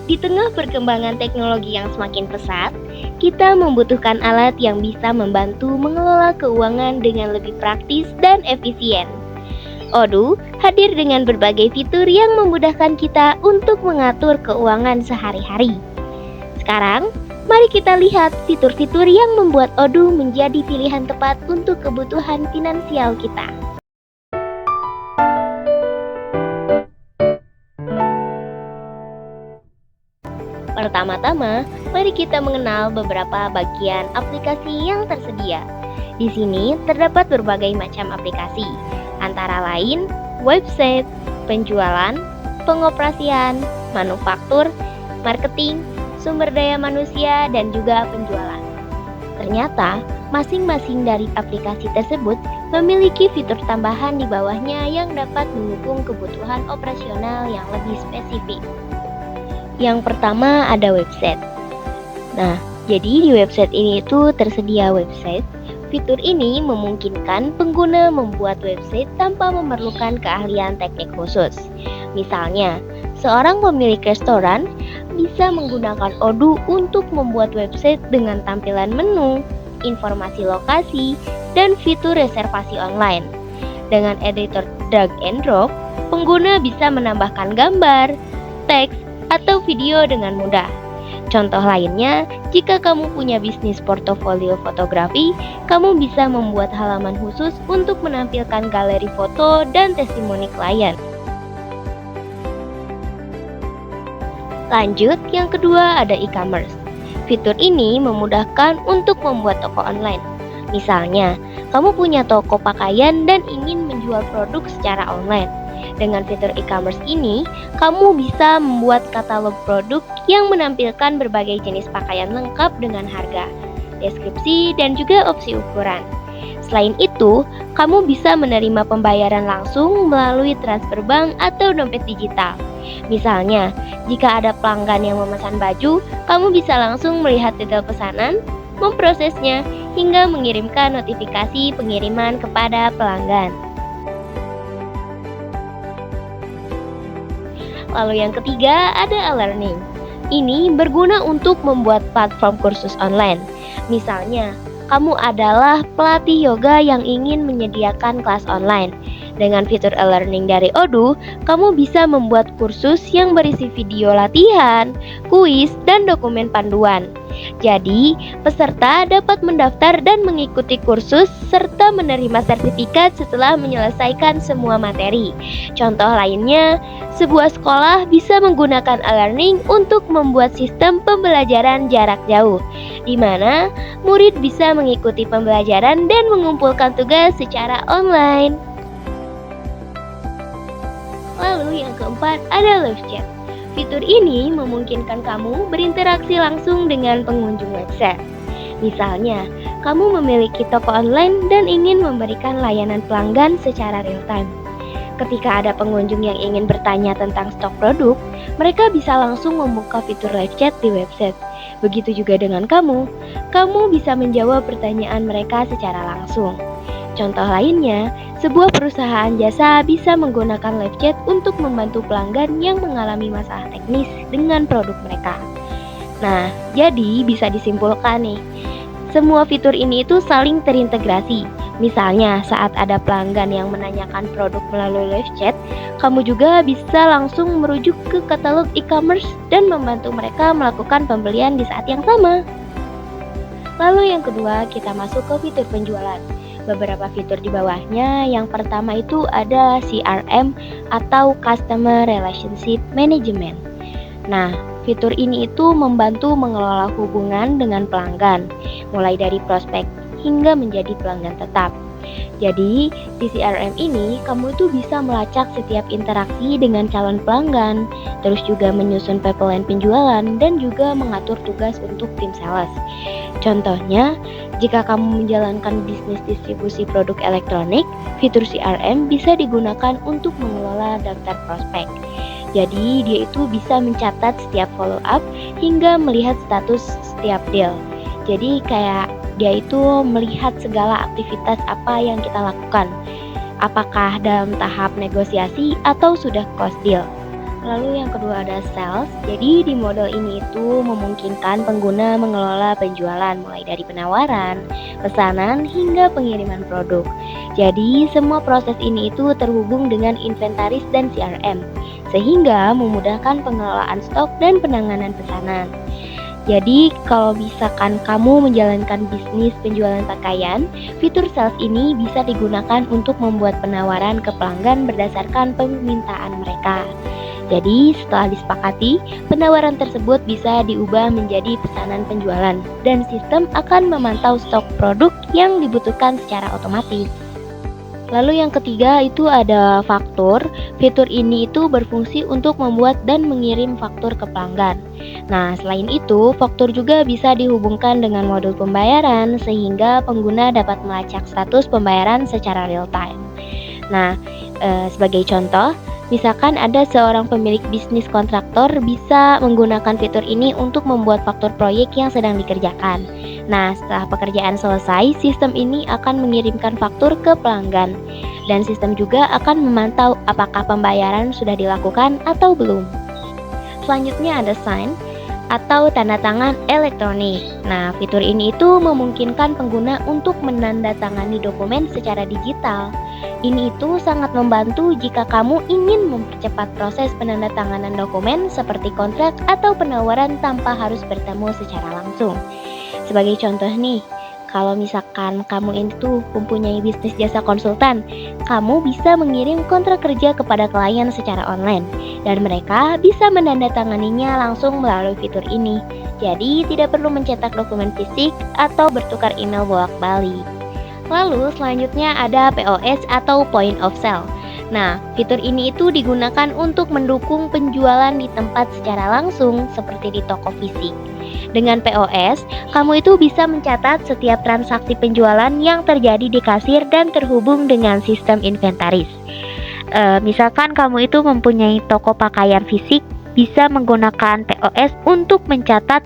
Di tengah perkembangan teknologi yang semakin pesat, kita membutuhkan alat yang bisa membantu mengelola keuangan dengan lebih praktis dan efisien. Odoo hadir dengan berbagai fitur yang memudahkan kita untuk mengatur keuangan sehari-hari. Sekarang, mari kita lihat fitur-fitur yang membuat Odoo menjadi pilihan tepat untuk kebutuhan finansial kita. Pertama-tama, mari kita mengenal beberapa bagian aplikasi yang tersedia. Di sini terdapat berbagai macam aplikasi, antara lain website, penjualan, pengoperasian, manufaktur, marketing, sumber daya manusia, dan juga penjualan. Ternyata, masing-masing dari aplikasi tersebut memiliki fitur tambahan di bawahnya yang dapat mendukung kebutuhan operasional yang lebih spesifik. Yang pertama ada website. Nah, jadi di website ini itu tersedia website. Fitur ini memungkinkan pengguna membuat website tanpa memerlukan keahlian teknik khusus. Misalnya, seorang pemilik restoran bisa menggunakan Odoo untuk membuat website dengan tampilan menu, informasi lokasi, dan fitur reservasi online. Dengan editor drag and drop, pengguna bisa menambahkan gambar, teks, atau video dengan mudah. Contoh lainnya, jika kamu punya bisnis portofolio fotografi, kamu bisa membuat halaman khusus untuk menampilkan galeri foto dan testimoni klien. Lanjut, yang kedua ada e-commerce. Fitur ini memudahkan untuk membuat toko online. Misalnya, kamu punya toko pakaian dan ingin menjual produk secara online. Dengan fitur e-commerce ini, kamu bisa membuat katalog produk yang menampilkan berbagai jenis pakaian lengkap dengan harga, deskripsi, dan juga opsi ukuran. Selain itu, kamu bisa menerima pembayaran langsung melalui transfer bank atau dompet digital. Misalnya, jika ada pelanggan yang memesan baju, kamu bisa langsung melihat detail pesanan, memprosesnya, hingga mengirimkan notifikasi pengiriman kepada pelanggan. Lalu yang ketiga ada e-learning. Ini berguna untuk membuat platform kursus online. Misalnya, kamu adalah pelatih yoga yang ingin menyediakan kelas online. Dengan fitur e-learning dari Odoo, kamu bisa membuat kursus yang berisi video latihan, kuis, dan dokumen panduan. Jadi, peserta dapat mendaftar dan mengikuti kursus serta menerima sertifikat setelah menyelesaikan semua materi. Contoh lainnya, sebuah sekolah bisa menggunakan e-learning untuk membuat sistem pembelajaran jarak jauh, di mana murid bisa mengikuti pembelajaran dan mengumpulkan tugas secara online. Lalu yang keempat ada live chat. Fitur ini memungkinkan kamu berinteraksi langsung dengan pengunjung website. Misalnya, kamu memiliki toko online dan ingin memberikan layanan pelanggan secara real time. Ketika ada pengunjung yang ingin bertanya tentang stok produk, mereka bisa langsung membuka fitur live chat di website. Begitu juga dengan kamu bisa menjawab pertanyaan mereka secara langsung. Contoh lainnya, sebuah perusahaan jasa bisa menggunakan live chat untuk membantu pelanggan yang mengalami masalah teknis dengan produk mereka. Nah, jadi bisa disimpulkan nih, semua fitur ini itu saling terintegrasi. Misalnya, saat ada pelanggan yang menanyakan produk melalui live chat, kamu juga bisa langsung merujuk ke katalog e-commerce dan membantu mereka melakukan pembelian di saat yang sama. Lalu yang kedua, kita masuk ke fitur penjualan. Beberapa fitur di bawahnya, yang pertama itu ada CRM atau Customer Relationship Management. Nah, fitur ini itu membantu mengelola hubungan dengan pelanggan, mulai dari prospek hingga menjadi pelanggan tetap. Jadi, di CRM ini kamu itu bisa melacak setiap interaksi dengan calon pelanggan, terus juga menyusun pipeline penjualan dan juga mengatur tugas untuk tim sales. Contohnya, jika kamu menjalankan bisnis distribusi produk elektronik, fitur CRM bisa digunakan untuk mengelola daftar prospek. Jadi, dia itu bisa mencatat setiap follow up hingga melihat status setiap deal. Jadi, kayak dia itu melihat segala aktivitas apa yang kita lakukan, apakah dalam tahap negosiasi atau sudah close deal. Lalu yang kedua ada sales. Jadi di model ini itu memungkinkan pengguna mengelola penjualan mulai dari penawaran, pesanan hingga pengiriman produk. Jadi semua proses ini itu terhubung dengan inventaris dan CRM sehingga memudahkan pengelolaan stok dan penanganan pesanan. Jadi kalau misalkan kamu menjalankan bisnis penjualan pakaian, fitur sales ini bisa digunakan untuk membuat penawaran ke pelanggan berdasarkan permintaan mereka. Jadi setelah disepakati, penawaran tersebut bisa diubah menjadi pesanan penjualan dan sistem akan memantau stok produk yang dibutuhkan secara otomatis. Lalu yang ketiga itu ada faktur. Fitur ini itu berfungsi untuk membuat dan mengirim faktur ke pelanggan. Nah, selain itu, faktur juga bisa dihubungkan dengan modul pembayaran sehingga pengguna dapat melacak status pembayaran secara real time. Nah, sebagai contoh, misalkan ada seorang pemilik bisnis kontraktor bisa menggunakan fitur ini untuk membuat faktur proyek yang sedang dikerjakan. Nah, setelah pekerjaan selesai, sistem ini akan mengirimkan faktur ke pelanggan. Dan sistem juga akan memantau apakah pembayaran sudah dilakukan atau belum. Selanjutnya ada sign atau tanda tangan elektronik. Nah, fitur ini itu memungkinkan pengguna untuk menandatangani dokumen secara digital. Ini itu sangat membantu jika kamu ingin mempercepat proses penandatanganan dokumen seperti kontrak atau penawaran tanpa harus bertemu secara langsung. Sebagai contoh nih, kalau misalkan kamu itu mempunyai bisnis jasa konsultan, kamu bisa mengirim kontrak kerja kepada klien secara online dan mereka bisa menandatanganinya langsung melalui fitur ini. Jadi tidak perlu mencetak dokumen fisik atau bertukar email bolak-balik. Lalu selanjutnya ada POS atau Point of Sale. Nah, fitur ini itu digunakan untuk mendukung penjualan di tempat secara langsung seperti di toko fisik. Dengan POS, kamu itu bisa mencatat setiap transaksi penjualan yang terjadi di kasir dan terhubung dengan sistem inventaris. Misalkan kamu itu mempunyai toko pakaian fisik, bisa menggunakan POS untuk mencatat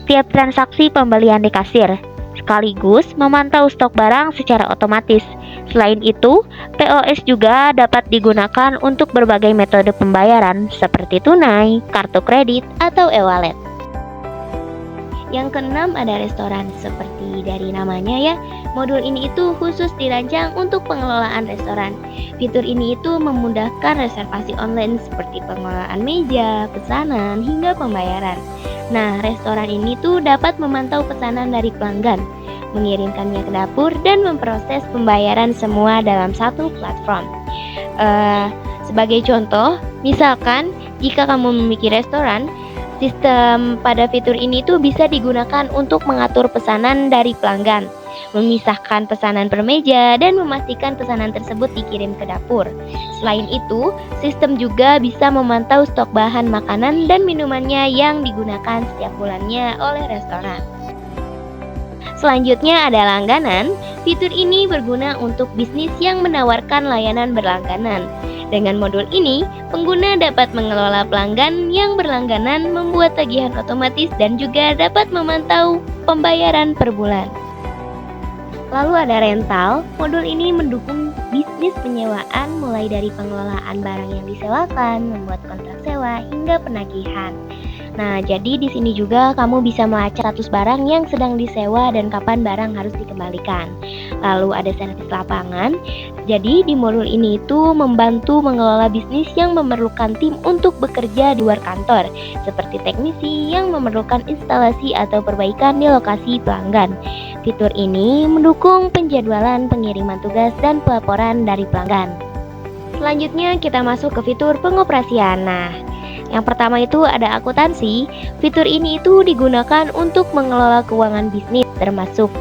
setiap transaksi pembelian di kasir, sekaligus memantau stok barang secara otomatis. Selain itu, POS juga dapat digunakan untuk berbagai metode pembayaran seperti tunai, kartu kredit, atau e-wallet. Yang keenam ada restoran. Seperti dari namanya ya, modul ini itu khusus dirancang untuk pengelolaan restoran. Fitur ini itu memudahkan reservasi online seperti pengelolaan meja, pesanan, hingga pembayaran. Nah, restoran ini tuh dapat memantau pesanan dari pelanggan, mengirimkannya ke dapur, dan memproses pembayaran semua dalam satu platform. Sebagai contoh, misalkan jika kamu memiliki restoran, sistem pada fitur ini tuh bisa digunakan untuk mengatur pesanan dari pelanggan, memisahkan pesanan per meja, dan memastikan pesanan tersebut dikirim ke dapur. Selain itu, sistem juga bisa memantau stok bahan makanan dan minumannya yang digunakan setiap bulannya oleh restoran. Selanjutnya ada langganan. Fitur ini berguna untuk bisnis yang menawarkan layanan berlangganan. Dengan modul ini, pengguna dapat mengelola pelanggan yang berlangganan, membuat tagihan otomatis, dan juga dapat memantau pembayaran per bulan. Lalu ada rental. Modul ini mendukung bisnis penyewaan mulai dari pengelolaan barang yang disewakan, membuat kontrak sewa, hingga penagihan. Nah, jadi di sini juga kamu bisa melacak status barang yang sedang disewa dan kapan barang harus dikembalikan. Lalu ada servis lapangan. Jadi di modul ini itu membantu mengelola bisnis yang memerlukan tim untuk bekerja di luar kantor, seperti teknisi yang memerlukan instalasi atau perbaikan di lokasi pelanggan. Fitur ini mendukung penjadwalan pengiriman tugas dan pelaporan dari pelanggan. Selanjutnya kita masuk ke fitur pengoperasian. Nah, yang pertama itu ada akuntansi. Fitur ini itu digunakan untuk mengelola keuangan bisnis, termasuk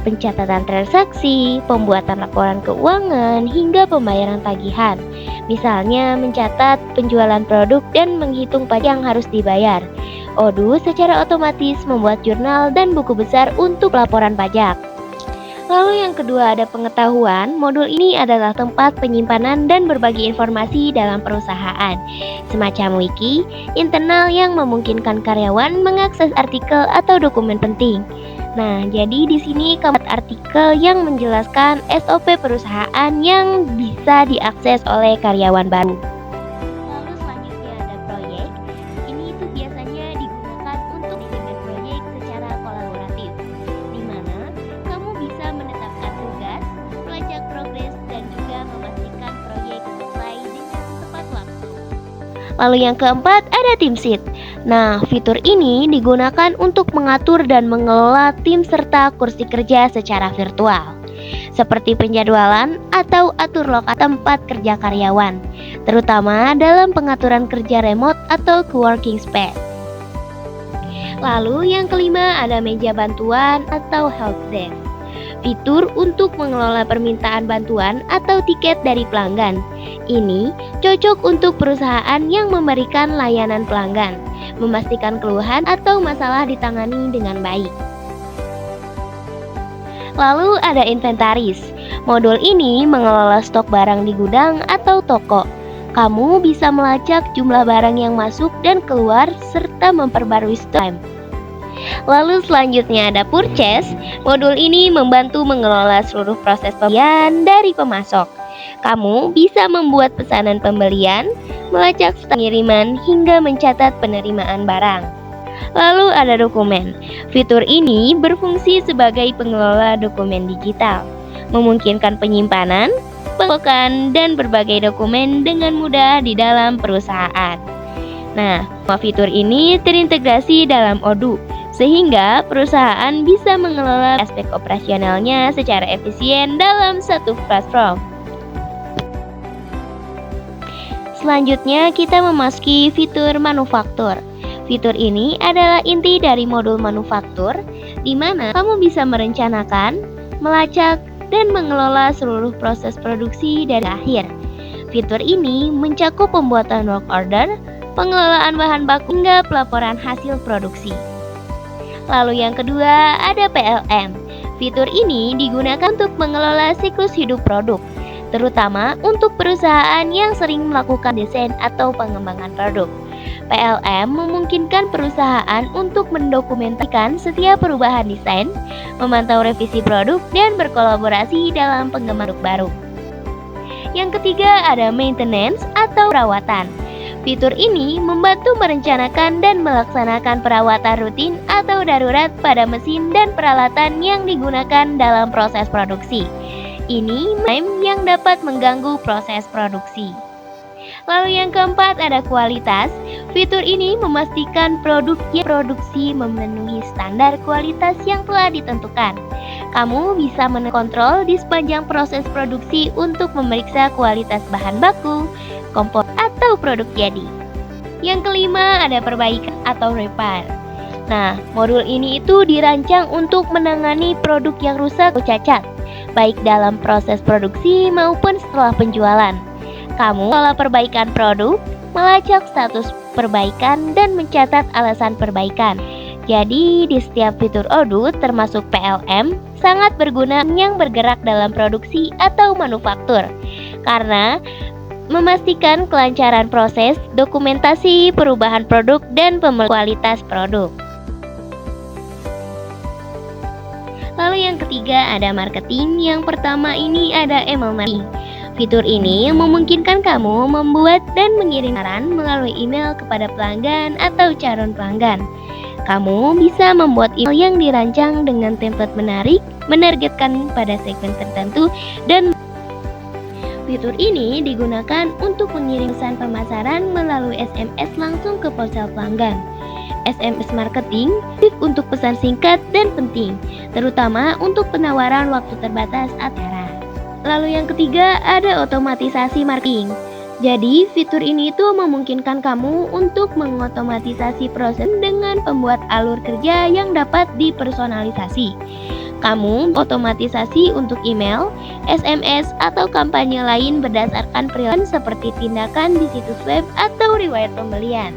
pencatatan transaksi, pembuatan laporan keuangan, hingga pembayaran tagihan. Misalnya mencatat penjualan produk dan menghitung pajak yang harus dibayar. Odoo secara otomatis membuat jurnal dan buku besar untuk laporan pajak. Lalu yang kedua ada pengetahuan. Modul ini adalah tempat penyimpanan dan berbagi informasi dalam perusahaan, semacam wiki internal yang memungkinkan karyawan mengakses artikel atau dokumen penting. Nah, jadi di sini kamu artikel yang menjelaskan SOP perusahaan yang bisa diakses oleh karyawan baru. Lalu selanjutnya itu biasanya digunakan untuk manajemen proyek secara kolaboratif, di mana kamu bisa menetapkan tugas, melacak progres, dan juga memastikan proyek selesai dengan tepat waktu. Lalu yang keempat ada Team Sheet. Nah, fitur ini digunakan untuk mengatur dan mengelola tim serta kursi kerja secara virtual, seperti penjadwalan atau atur lokasi tempat kerja karyawan, terutama dalam pengaturan kerja remote atau co-working space. Lalu yang kelima ada meja bantuan atau help desk. Fitur untuk mengelola permintaan bantuan atau tiket dari pelanggan. Ini cocok untuk perusahaan yang memberikan layanan pelanggan, memastikan keluhan atau masalah ditangani dengan baik. Lalu ada inventaris. Modul ini mengelola stok barang di gudang atau toko. Kamu bisa melacak jumlah barang yang masuk dan keluar serta memperbarui stok. Lalu selanjutnya ada purchase. Modul ini membantu mengelola seluruh proses pembelian dari pemasok. Kamu bisa membuat pesanan pembelian, melacak stok pengiriman hingga mencatat penerimaan barang. Lalu ada dokumen. Fitur ini berfungsi sebagai pengelola dokumen digital, memungkinkan penyimpanan, pengelolaan, dan berbagai dokumen dengan mudah di dalam perusahaan. Nah, semua fitur ini terintegrasi dalam Odoo, sehingga perusahaan bisa mengelola aspek operasionalnya secara efisien dalam satu platform. Selanjutnya kita memasuki fitur manufaktur. Fitur ini adalah inti dari modul manufaktur, di mana kamu bisa merencanakan, melacak, dan mengelola seluruh proses produksi dari akhir. Fitur ini mencakup pembuatan work order, pengelolaan bahan baku, hingga pelaporan hasil produksi. Lalu yang kedua ada PLM. Fitur ini digunakan untuk mengelola siklus hidup produk, terutama untuk perusahaan yang sering melakukan desain atau pengembangan produk. PLM memungkinkan perusahaan untuk mendokumentasikan setiap perubahan desain, memantau revisi produk, dan berkolaborasi dalam pengembangan produk baru. Yang ketiga ada maintenance atau perawatan. Fitur ini membantu merencanakan dan melaksanakan perawatan rutin atau darurat pada mesin dan peralatan yang digunakan dalam proses produksi. Ini yang dapat mengganggu proses produksi. Lalu yang keempat ada kualitas. Fitur ini memastikan produk yang produksi memenuhi standar kualitas yang telah ditentukan. Kamu bisa mengontrol di sepanjang proses produksi untuk memeriksa kualitas bahan baku, komponen, atau produk jadi. Yang kelima ada perbaikan atau repair. Nah, modul ini itu dirancang untuk menangani produk yang rusak atau cacat, baik dalam proses produksi maupun setelah penjualan. Kamu mengelola perbaikan produk, melacak status perbaikan, dan mencatat alasan perbaikan. Jadi, di setiap fitur Odoo termasuk PLM sangat berguna yang bergerak dalam produksi atau manufaktur, karena memastikan kelancaran proses, dokumentasi perubahan produk, dan kualitas produk. Lalu yang ketiga ada marketing. Yang pertama ini ada email marketing. Fitur ini memungkinkan kamu membuat dan mengirim saran melalui email kepada pelanggan atau calon pelanggan. Kamu bisa membuat email yang dirancang dengan template menarik, menargetkan pada segmen tertentu, dan fitur ini digunakan untuk mengirim pesan pemasaran melalui SMS langsung ke ponsel pelanggan. SMS marketing untuk pesan singkat dan penting, terutama untuk penawaran waktu terbatas acara. Lalu yang ketiga ada otomatisasi marketing. Jadi fitur ini itu memungkinkan kamu untuk mengotomatisasi proses dengan pembuat alur kerja yang dapat dipersonalisasi. Kamu otomatisasi untuk email, SMS, atau kampanye lain berdasarkan perilaku seperti tindakan di situs web atau riwayat pembelian.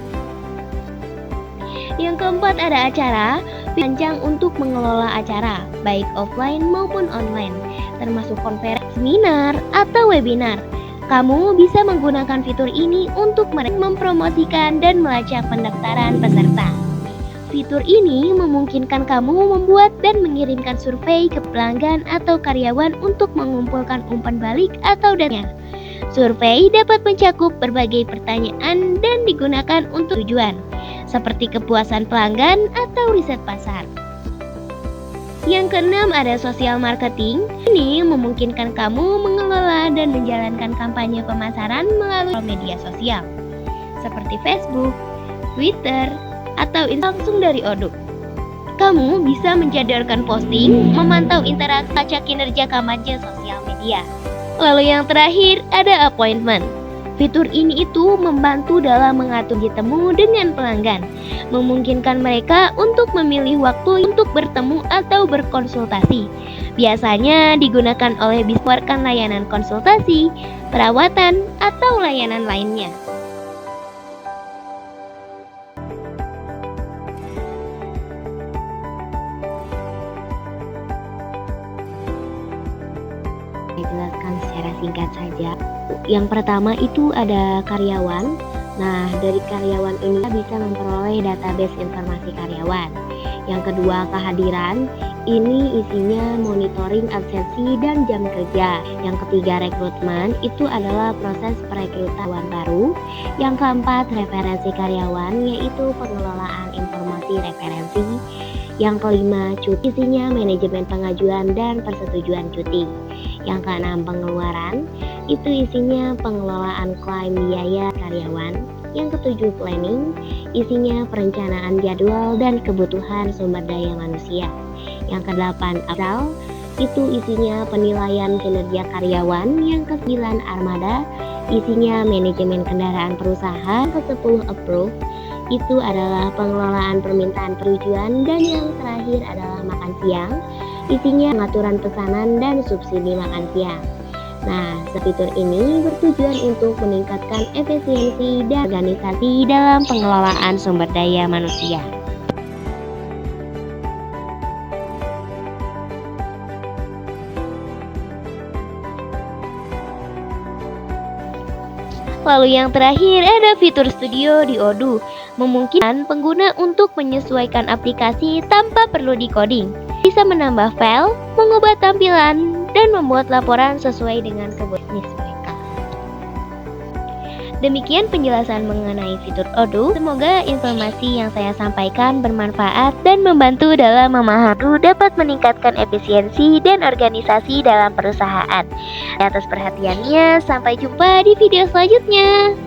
Yang keempat ada acara. Dirancang untuk mengelola acara, baik offline maupun online, termasuk konferensi, seminar, atau webinar. Kamu bisa menggunakan fitur ini untuk mempromosikan dan melacak pendaftaran peserta. Fitur ini memungkinkan kamu membuat dan mengirimkan survei ke pelanggan atau karyawan untuk mengumpulkan umpan balik atau data. Survei dapat mencakup berbagai pertanyaan dan digunakan untuk tujuan seperti kepuasan pelanggan atau riset pasar. Yang keenam ada social marketing. Ini memungkinkan kamu mengelola dan menjalankan kampanye pemasaran melalui media sosial seperti Facebook, Twitter, atau langsung dari Odoo. Kamu bisa menjadwalkan posting, memantau interaksi, baca kinerja kampanye sosial media. Lalu yang terakhir ada appointment. Fitur ini itu membantu dalam mengatur temu dengan pelanggan, memungkinkan mereka untuk memilih waktu untuk bertemu atau berkonsultasi. Biasanya digunakan oleh bisnis layanan konsultasi, perawatan, atau layanan lainnya. Saya jelaskan secara singkat saja. Yang pertama itu ada karyawan. Nah, dari karyawan ini kita bisa memperoleh database informasi karyawan. Yang kedua, kehadiran. Ini isinya monitoring absensi dan jam kerja. Yang ketiga, rekrutmen. Itu adalah proses perekrutan baru. Yang keempat, referensi karyawan, yaitu pengelolaan informasi referensi. Yang kelima, cuti. Isinya manajemen pengajuan dan persetujuan cuti. Yang keenam, pengeluaran. Itu isinya pengelolaan klaim biaya karyawan. Yang ketujuh, planning. Isinya perencanaan jadwal dan kebutuhan sumber daya manusia. Yang kedelapan, appraisal. Itu isinya penilaian kinerja karyawan. Yang kesembilan, armada. Isinya manajemen kendaraan perusahaan. Yang ke-10, approve. Itu adalah pengelolaan permintaan persetujuan. Dan yang terakhir adalah makan siang. Isinya pengaturan pesanan dan subsidi makan siang. Nah, fitur ini bertujuan untuk meningkatkan efisiensi dan organisasi dalam pengelolaan sumber daya manusia. Lalu yang terakhir ada fitur studio di Odoo, memungkinkan pengguna untuk menyesuaikan aplikasi tanpa perlu decoding. Bisa menambah file, mengubah tampilan, dan membuat laporan sesuai dengan kebutuhan mereka. Demikian penjelasan mengenai fitur Odoo. Semoga informasi yang saya sampaikan bermanfaat dan membantu dalam memahami dapat meningkatkan efisiensi dan organisasi dalam perusahaan. Atas perhatiannya, sampai jumpa di video selanjutnya.